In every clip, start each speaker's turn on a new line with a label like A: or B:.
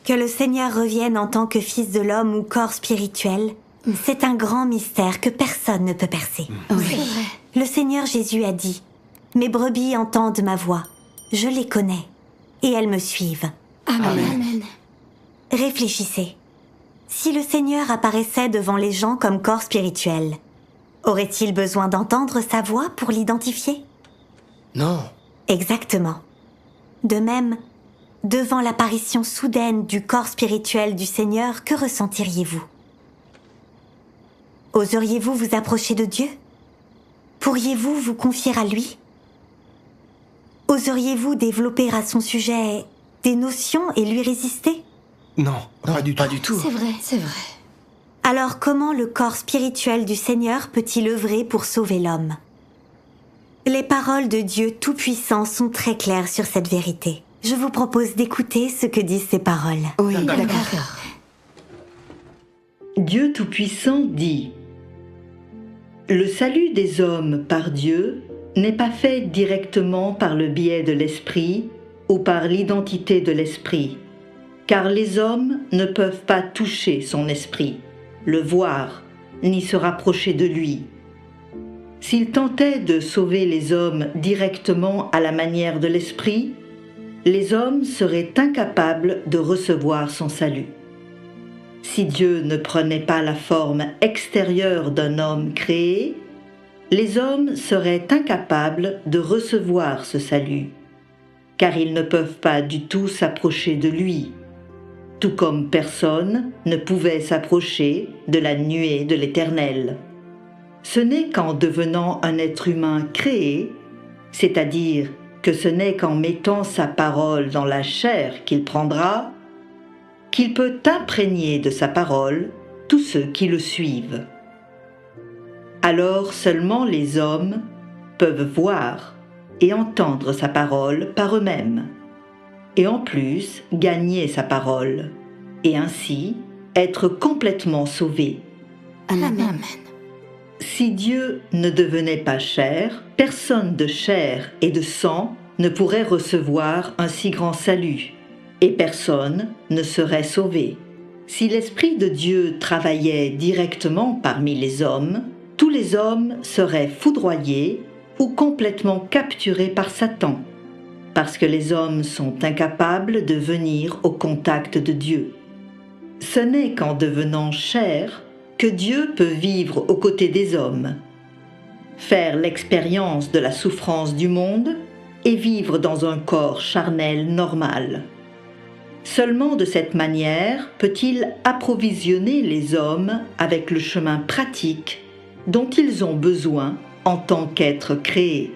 A: Que le Seigneur revienne en tant que Fils de l'homme ou corps spirituel, c'est un grand mystère que personne ne peut percer.
B: Oui.
C: C'est vrai.
A: Le Seigneur Jésus a dit « Mes brebis entendent ma voix, je les connais, et elles me suivent.
C: Amen. »
A: Réfléchissez. Si le Seigneur apparaissait devant les gens comme corps spirituel, aurait-il besoin d'entendre sa voix pour l'identifier?
B: Non.
A: Exactement. De même, devant l'apparition soudaine du corps spirituel du Seigneur, que ressentiriez-vous? Oseriez-vous vous approcher de Dieu? Pourriez-vous vous confier à lui? Oseriez-vous développer à son sujet des notions et lui résister?
D: Non,
B: Non,
D: pas du tout.
C: C'est vrai, c'est vrai.
A: Alors comment le corps spirituel du Seigneur peut-il œuvrer pour sauver l'homme? Les paroles de Dieu Tout-Puissant sont très claires sur cette vérité. Je vous propose d'écouter ce que disent ces paroles.
C: Oui, d'accord.
E: Dieu Tout-Puissant dit « Le salut des hommes par Dieu n'est pas fait directement par le biais de l'Esprit ou par l'identité de l'Esprit, car les hommes ne peuvent pas toucher son esprit, le voir, ni se rapprocher de lui. S'il tentait de sauver les hommes directement à la manière de l'Esprit, les hommes seraient incapables de recevoir son salut. Si Dieu ne prenait pas la forme extérieure d'un homme créé, les hommes seraient incapables de recevoir ce salut, car ils ne peuvent pas du tout s'approcher de lui, tout comme personne ne pouvait s'approcher de la nuée de l'Éternel. Ce n'est qu'en devenant un être humain créé, c'est-à-dire que ce n'est qu'en mettant sa parole dans la chair qu'il prendra, qu'il peut imprégner de sa parole tous ceux qui le suivent. Alors seulement les hommes peuvent voir et entendre sa parole par eux-mêmes, et en plus gagner sa parole, et ainsi être complètement sauvés.
C: Amen.
E: Si Dieu ne devenait pas chair, personne de chair et de sang ne pourrait recevoir un si grand salut, et personne ne serait sauvé. Si l'Esprit de Dieu travaillait directement parmi les hommes, tous les hommes seraient foudroyés ou complètement capturés par Satan, parce que les hommes sont incapables de venir au contact de Dieu. Ce n'est qu'en devenant chair que Dieu peut vivre aux côtés des hommes, faire l'expérience de la souffrance du monde et vivre dans un corps charnel normal. Seulement de cette manière peut-il approvisionner les hommes avec le chemin pratique dont ils ont besoin en tant qu'êtres créés.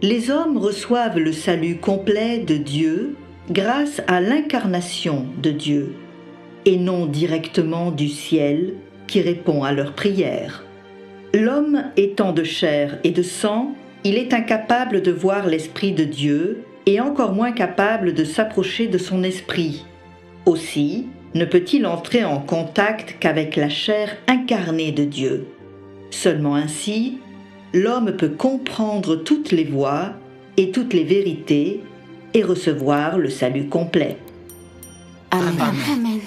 E: Les hommes reçoivent le salut complet de Dieu grâce à l'incarnation de Dieu, et non directement du ciel qui répond à leurs prières. L'homme étant de chair et de sang, il est incapable de voir l'Esprit de Dieu et encore moins capable de s'approcher de son esprit. Aussi, ne peut-il entrer en contact qu'avec la chair incarnée de Dieu. Seulement ainsi, l'homme peut comprendre toutes les voies et toutes les vérités et recevoir le salut complet.
C: Amen.